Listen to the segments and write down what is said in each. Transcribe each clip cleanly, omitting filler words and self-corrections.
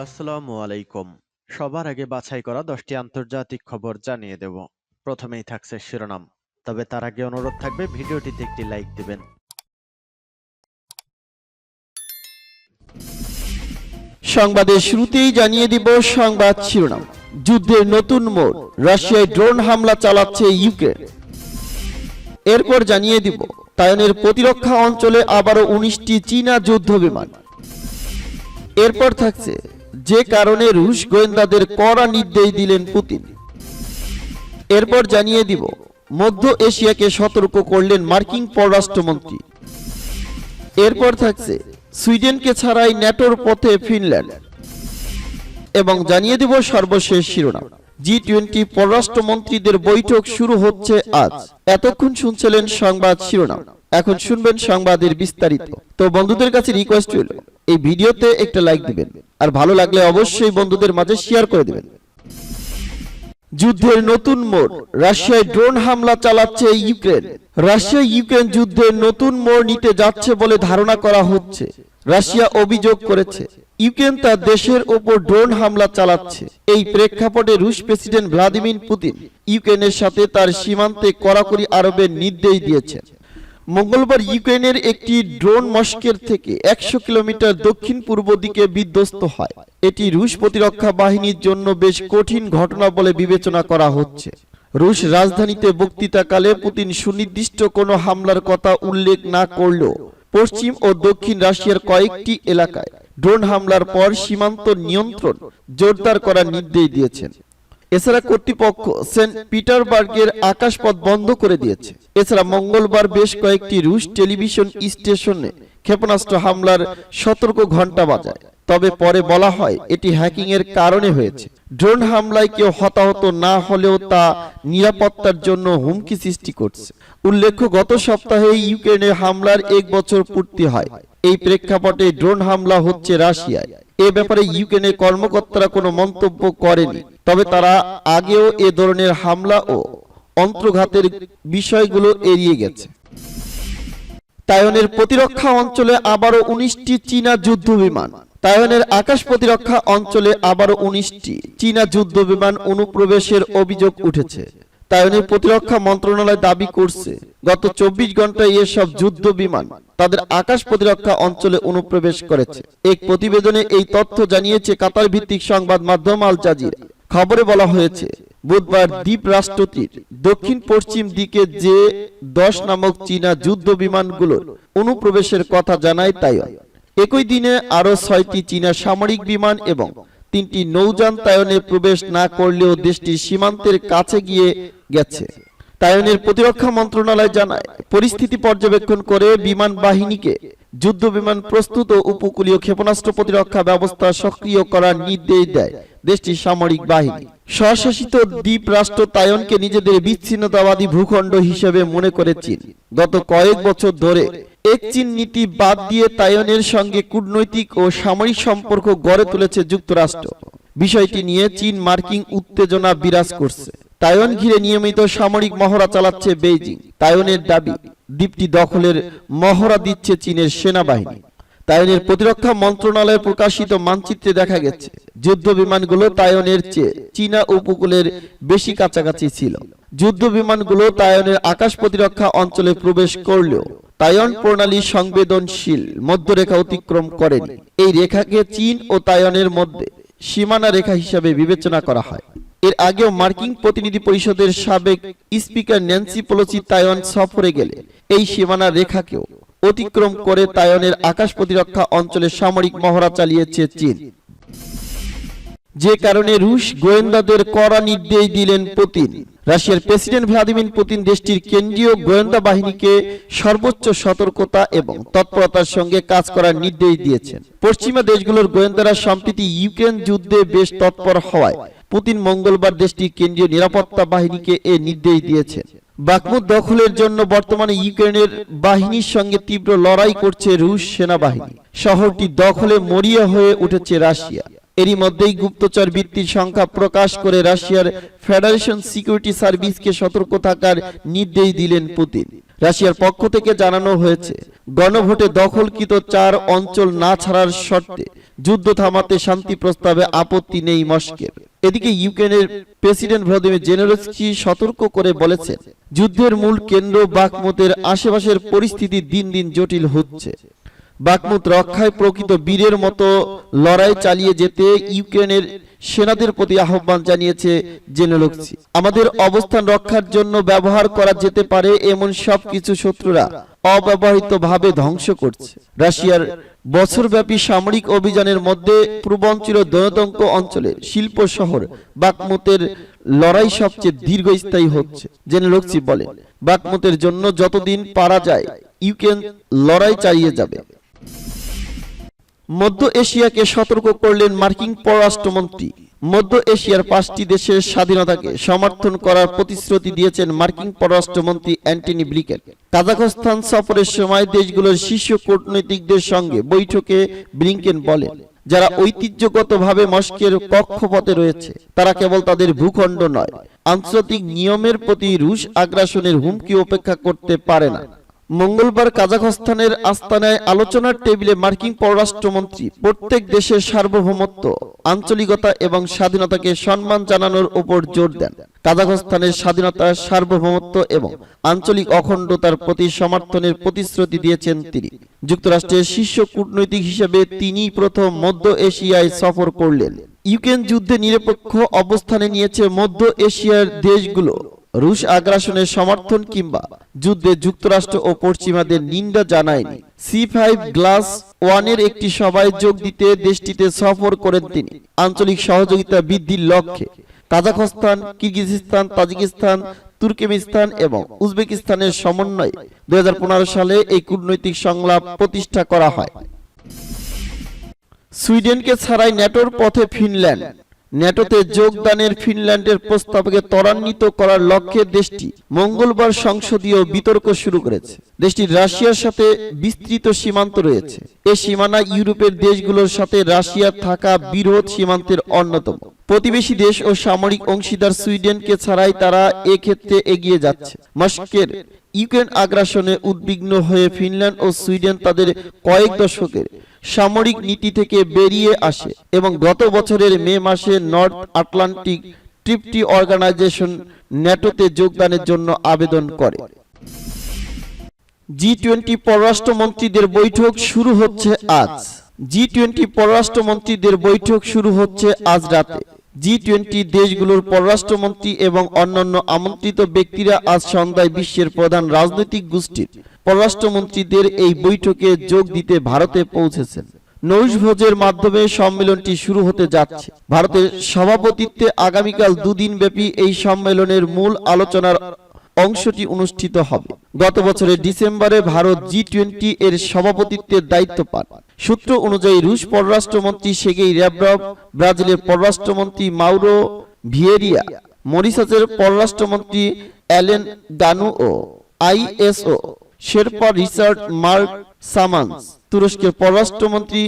আসসালামু আলাইকুম। সবার আগে বাছাই করা 10টি আন্তর্জাতিক খবর জানিয়ে দেব। প্রথমেই থাকছে শিরোনাম। তবে তার আগে অনুরোধ থাকবে ভিডিওটিতে একটি লাইক দিবেন। সংবাদের শুরুতেই জানিয়ে দিব সংবাদ শিরোনাম। যুদ্ধের নতুন মোড়, রাশিয়ায় ড্রোন হামলা চালাচ্ছে ইউক্রেন। এরপর জানিয়ে দিব তাইওয়ানের প্রতিরক্ষা অঞ্চলে আবারও 19টি চীনা যুদ্ধ বিমান। এরপর থাকছে যে কারণে রুশ গোয়েন্দাদের কড়া নির্দেশ দিলেন পুতিন। এরপর জানিয়ে দিব মধ্য এশিয়াকে সতর্ক করলেন মার্কিন পররাষ্ট্রমন্ত্রী। এরপর থাকছে সুইডেনকে ছাড়াই ন্যাটোর পথে ফিনল্যান্ড। এবং জানিয়ে দিব সর্বশেষ শিরোনাম, G20 পররাষ্ট্রমন্ত্রীদের বৈঠক শুরু হচ্ছে আজ। এতক্ষণ শুনছিলেন সংবাদ শিরোনাম, এখন শুনবেন সংবাদের বিস্তারিত। তো বন্ধুদের কাছে রিকোয়েস্ট হলো এই ভিডিওতে একটা লাইক দিবেন, আর ভালো লাগলে অবশ্যই বন্ধুদের মাঝে শেয়ার করে দিবেন। যুদ্ধের নতুন মোড়, রাশিয়ায় ড্রোন হামলা চালাচ্ছে ইউক্রেন। রাশিয়া ইউক্রেন যুদ্ধের নতুন মোড় নিতে যাচ্ছে বলে ধারণা করা হচ্ছে। রাশিয়া অভিযোগ করেছে ইউক্রেন তার দেশের ওপর ড্রোন হামলা চালাচ্ছে। এই প্রেক্ষাপটে রুশ প্রেসিডেন্ট ভ্লাদিমির পুতিন ইউক্রেনের সাথে তার সীমান্তে কড়াকড়ি আরোপের নির্দেশ দিয়েছেন। মঙ্গলবার ইউক্রেনের একটি ড্রোন মস্কোর থেকে 100 কিলোমিটার দক্ষিণ পূর্ব দিকে বিধ্বস্ত হয়। এটি রুশ প্রতিরক্ষা বাহিনীর জন্য বেশ কঠিন ঘটনা বলে বিবেচনা করা হচ্ছে। রুশ রাজধানীতে বক্তৃতাকালে পুতিন সুনির্দিষ্ট কোনো হামলার কথা উল্লেখ না করলেও পশ্চিম ও দক্ষিণ রাশিয়ার কয়েকটি এলাকায় ড্রোন হামলার পর সীমান্ত নিয়ন্ত্রণ জোরদার করার নির্দেশ দিয়েছেন। এছাড়া কর্তৃপক্ষ সেন্ট পিটারবার্গের আকাশপথ বন্ধ করে দিয়েছে। এছাড়া মঙ্গলবার বেশ কয়েকটি রুশ টেলিভিশন স্টেশনে ক্ষেপণাস্ত্র হামলার সতর্ক ঘণ্টা বাজায়। তবে পরে বলা হয় এটি হ্যাকিং এর কারণে হয়েছে। ড্রোন হামলায় কেউ হতাহত না হলেও তা নিরাপত্তার জন্য হুমকি সৃষ্টি করছে। উল্লেখ্য, গত সপ্তাহে ইউক্রেনের হামলার 1 বছর পূর্তি হয়। এই প্রেক্ষাপটে ড্রোন হামলা হচ্ছে রাশিয়ায়। এ ব্যাপারে ইউক্রেনের কর্মকর্তারা কোনো মন্তব্য করেনি। তবে তারা আগেও এ ধরনের হামলা ও অন্ত্রঘাতের বিষয়গুলো এড়িয়ে গেছে। তাইওয়ানের প্রতিরক্ষা অঞ্চলে আবারও 19টি চীনা যুদ্ধ বিমান। তাইওয়ানের আকাশ প্রতিরক্ষা অঞ্চলে আবারও 19টি চীনা যুদ্ধ বিমান অনুপ্রবেশের অভিযোগ উঠেছে। তাইওয়ানের প্রতিরক্ষা মন্ত্রণালয় দাবি করছে গত 24 ঘন্টায় এসব যুদ্ধ বিমান তাদের আকাশ প্রতিরক্ষা অঞ্চলে অনুপ্রবেশ করেছে। এক প্রতিবেদনে এই তথ্য জানিয়েছে কাতার ভিত্তিক সংবাদ মাধ্যম আল জাজিরা। খবরে বলা হয়েছে বুধবার দ্বীপ রাষ্ট্রটির দক্ষিণ পশ্চিম দিকে যে 10 নামক চীনা যুদ্ধ বিমানগুলোর অনুপ্রবেশের কথা জানায় তাইওয়ান। একই দিনে আরো 6টি চীনা সামরিক বিমান এবং 3টি নৌযান তাইওয়ানে প্রবেশ না করলেও দেশটির সীমান্তের কাছে গিয়ে গেছে। তাইওয়ানের প্রতিরক্ষা মন্ত্রণালয় জানায় পরিস্থিতি পর্যবেক্ষণ করে বিমান বাহিনীকে যুদ্ধ বিমান প্রস্তুত ও উপকূলীয় ক্ষেপণাস্ত্র প্রতিরক্ষা ব্যবস্থা সক্রিয় করার নির্দেশ দেয় দেশটির সামরিক বাহিনী। স্বশাসিত দ্বীপ রাষ্ট্র তাইওয়ানকে নিজেদের বিচ্ছিন্নতাবাদী ভূখণ্ড হিসেবে মনে করে চীন। গত কয়েক বছর ধরে এক চীন নীতি বাদ দিয়ে তাইওয়ানের সঙ্গে কূটনৈতিক ও সামরিক সম্পর্ক গড়ে তুলেছে যুক্তরাষ্ট্র। বিষয়টি নিয়ে চীন মার্কিন উত্তেজনা বিরাজ করছে। তাইওয়ান ঘিরে নিয়মিত সামরিক মহড়া চালাচ্ছে বেইজিং। তাইওয়ানের দাবি দ্বীপটি দখলের মহড়া দিচ্ছে চীনের সেনাবাহিনী। তাইওয়ানের প্রতিরক্ষা মন্ত্রণালয়ে প্রকাশিত মানচিত্রে দেখা গেছে যুদ্ধ বিমানগুলো তাইওয়ানের চেয়ে চীনা উপকূলের বেশি কাছাকাছি ছিল। যুদ্ধ বিমানগুলো তাইওয়ানের আকাশ প্রতিরক্ষা অঞ্চলে প্রবেশ করলেও তাইওয়ান প্রণালী সংবেদনশীল মধ্যরেখা অতিক্রম করেনি। এই রেখাকে চীন ও তাইওয়ানের মধ্যে সীমানা রেখা হিসেবে বিবেচনা করা হয়। এর আগেও মার্কিন প্রতিনিধি পরিষদের সাবেক স্পিকার ন্যান্সি পেলোসি তাইওয়ান সফরে গেলে এই সীমানা রেখাকেও অতিক্রম করে তাইওয়ানের আকাশ প্রতিরক্ষা অঞ্চলে সামরিক মহড়া চালিয়েছে চীন। যে কারণে রুশ গোয়েন্দাদের কড়া নির্দেশ দিলেন পুতিন। রাশিয়ার প্রেসিডেন্ট ভ্লাদিমির পুতিন দেশটির কেন্দ্রীয় গোয়েন্দা বাহিনীকে সর্বোচ্চ সতর্কতা এবং তৎপরতার সঙ্গে কাজ করার নির্দেশ দিয়েছেন। পশ্চিমা দেশগুলোর গোয়েন্দারা সম্প্রতি ইউক্রেন যুদ্ধে বেশ তৎপর হওয়ায় পুতিন মঙ্গলবার দেশটির কেন্দ্রীয় নিরাপত্তা বাহিনীকে এ নির্দেশ দিয়েছেন। বাখমুত দখলের জন্য বর্তমানে ইউক্রেনের বাহিনীর সঙ্গে তীব্র লড়াই করছে রুশ সেনাবাহিনী। শহরটি দখলে মরিয়া হয়ে উঠেছে রাশিয়া। এরই মধ্যেই গুপ্তচর বৃত্তির সংখ্যা প্রকাশ করে রাশিয়ার ফেডারেশন সিকিউরিটি সার্ভিসকে সতর্ক থাকার নির্দেশ দিলেন পুতিন। রাশিয়ার পক্ষ থেকে জানানো হয়েছে, গণভোটে দখলকৃত 4 অঞ্চল না ছাড়ার শর্তে যুদ্ধ থামাতে শান্তি প্রস্তাবে আপত্তি নেই মস্কোর। এদিকে ইউক্রেনের প্রেসিডেন্ট ভ্লাদিমির জেলেনস্কি সতর্ক করে বলেছেন, যুদ্ধের মূল কেন্দ্র বাখমুতের আশেপাশের পরিস্থিতি দিন দিন জটিল হচ্ছে। বাখমুত রক্ষায় প্রকৃত বীরের মতো লড়াই চালিয়ে যেতে ইউক্রেনের সেনাদের প্রতি আহ্বান জানিয়েছে জেলেনস্কি। আমাদের অবস্থান রক্ষার জন্য ব্যবহার করা যেতে পারে এমন সবকিছু শত্রুরা অব্যবহৃতভাবে ধ্বংস করছে। রাশিয়ার বছরব্যাপী সামরিক অভিযানের মধ্যে পূর্বাঞ্চল দোনেতস্ক অঞ্চলের শিল্প শহর বাখমুতের লড়াই সবচেয়ে দীর্ঘস্থায়ী হচ্ছে। জেলেনস্কি বলেন, বাখমুতের জন্য যতদিন পারা যায় ইউক্রেন লড়াই চালিয়ে যাবে। মধ্য এশিয়াকে সতর্ক করলেন মার্কিন পররাষ্ট্রমন্ত্রী। মধ্য এশিয়ার 5টি দেশের স্বাধীনতাকে সমর্থন করার প্রতিশ্রুতি দিয়েছেন মার্কিন পররাষ্ট্রমন্ত্রী অ্যান্টনি ব্লিকেন। কাজাখস্তান সফরের সময় দেশগুলোর শীর্ষ কূটনীতিকদের সঙ্গে বৈঠকে ব্লিংকেন বলেন, যারা ঐতিহ্যগতভাবে মস্কোর কক্ষপথে রয়েছে তারা কেবল তাদের ভূখণ্ড নয়, আন্তর্জাতিক নিয়মের প্রতি রুশ আগ্রাসনের হুমকি উপেক্ষা করতে পারে না। মঙ্গলবার কাজাখস্তানের আস্তানায় আলোচনার টেবিলে মার্কিন পররাষ্ট্রমন্ত্রী প্রত্যেক দেশের সার্বভৌমত্ব, আঞ্চলিকতা এবং স্বাধীনতাকে সম্মান জানানোর উপর জোর দেন। কাজাখস্তানের স্বাধীনতা, সার্বভৌমত্ব এবং আঞ্চলিক অখণ্ডতার প্রতি সমর্থনের প্রতিশ্রুতি দিয়েছেন তিনি। যুক্তরাষ্ট্রের শীর্ষ কূটনৈতিক হিসেবে তিনিই প্রথম মধ্য এশিয়ায় সফর করলেন। ইউক্রেন যুদ্ধে নিরপেক্ষ অবস্থানে নিয়েছে মধ্য এশিয়ার দেশগুলো। রুশ আগ্রাসনের সমর্থন কিংবা যুদ্ধে যুক্তরাষ্ট্র ও পশ্চিমাদের নিন্দা জানায়নি। C5+1 একটি সভায় যোগ দিতে দেশটিতে সফর করেন তিনি। আঞ্চলিক সহযোগিতা বৃদ্ধির লক্ষ্যে কাজাখস্তান, কিরগিজস্তান, তাজিকিস্তান, তুর্কমেনিস্তান এবং উজবেকিস্তানের সমন্বয়ে 2015 সালে এই কূটনৈতিক সংলাপ প্রতিষ্ঠা করা হয়। সুইডেনকে ছাড়াই ন্যাটোর পথে ফিনল্যান্ড। ন্যাটোতে যোগদানের ফিনল্যান্ডের প্রস্তাবকে ত্বরান্বিত করার লক্ষ্যে দেশটি মঙ্গলবার সংসদীয় বিতর্ক শুরু করেছে। দেশটির রাশিয়ার সাথে বিস্তৃত সীমান্ত রয়েছে। এই সীমানা ইউরোপের দেশগুলোর সাথে রাশিয়ার থাকা বৃহৎ সীমান্তের অন্যতম। প্রতিবেশী দেশ ও সামরিক অংশীদার সুইডেনকে ছাড়াই তারা এক্ষেত্রে এগিয়ে যাচ্ছে। মস্কোর ইউক্রেন আগ্রাসনে উদ্বিগ্ন হয়ে ফিনল্যান্ড ও সুইডেন তাদের কয়েক দশকের সামরিক নীতি থেকে বেরিয়ে আসে এবং গত বছরের মে মাসে নর্থ আটলান্টিক ট্রিটি অর্গানাইজেশন ন্যাটোতে যোগদানের জন্য আবেদন করে। G20 পররাষ্ট্রমন্ত্রীদের বৈঠক শুরু হচ্ছে আজ। G20 পররাষ্ট্রমন্ত্রীদের বৈঠক শুরু হচ্ছে আজ রাতে। G20 দেশগুলোর পররাষ্ট্রমন্ত্রী এবং অন্যান্য আমন্ত্রিত ব্যক্তিরা আজ সন্ধ্যায় বিশ্বের প্রধান রাজনৈতিক গোষ্ঠীর পররাষ্ট্রমন্ত্রীদের এই বৈঠকে যোগ দিতে ভারতে পৌঁছেছেন। নৌশভোজের মাধ্যমে সম্মেলনটি শুরু হতে যাচ্ছে। ভারতের সভাপতিত্বে আগামীকাল 2 দিন ব্যাপী এই সম্মেলনের মূল আলোচনার অংশটি অনুষ্ঠিত হবে। গত বছরের ডিসেম্বরে ভারত G20 এর সভাপতিত্বের দায়িত্ব পান। সূত্র অনুযায়ী রুশ পররাষ্ট্রমন্ত্রী সের্গেই ল্যাভরভ, ব্রাজিলের পররাষ্ট্রমন্ত্রী মাউরো ভিয়েরিয়া, মরিশাসের পররাষ্ট্রমন্ত্রী Alan Ganoo, ISO sherpa Richard Mark Samans, তুরস্কের পররাষ্ট্রমন্ত্রী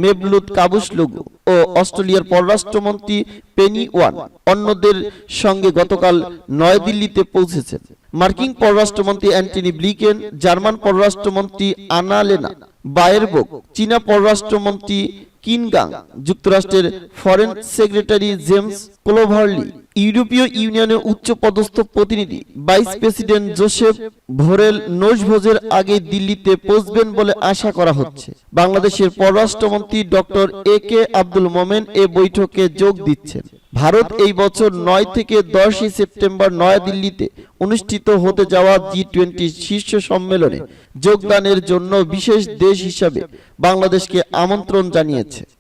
মেভলুত কাভুসলুগু ও অস্ট্রেলিয়ার পররাষ্ট্রমন্ত্রী পেনি ওয়ান অন্যদের সঙ্গে গতকাল নয়াদিল্লিতে পৌঁছেছেন। মার্কিন পররাষ্ট্রমন্ত্রী অ্যান্টনি ব্লিকেন, জার্মান পররাষ্ট্রমন্ত্রী আনালেনা বায়েরবোক, চীনা পররাষ্ট্রমন্ত্রী কিনগাং, যুক্তরাষ্ট্রের ফরেন সেক্রেটারি জেমস ক্লোভারলি, ইউরোপীয় ইউনিয়নের উচ্চপদস্থ প্রতিনিধি ভাইস প্রেসিডেন্ট জোসেফ ভোরেল নৌশভোজের আগে দিল্লিতে পৌঁছবেন বলে আশা করা হচ্ছে। বাংলাদেশের পররাষ্ট্রমন্ত্রী ডক্টর AK আব্দুল মোমেন এ বৈঠকে যোগ দিচ্ছেন। ভারত এই বছর 9 থেকে 10 সেপ্টেম্বর নয়াদিল্লিতে অনুষ্ঠিত হতে যাওয়া G20 শীর্ষ সম্মেলনে যোগদানের জন্য বিশেষ দেশ হিসাবে বাংলাদেশকে আমন্ত্রণ জানিয়েছে।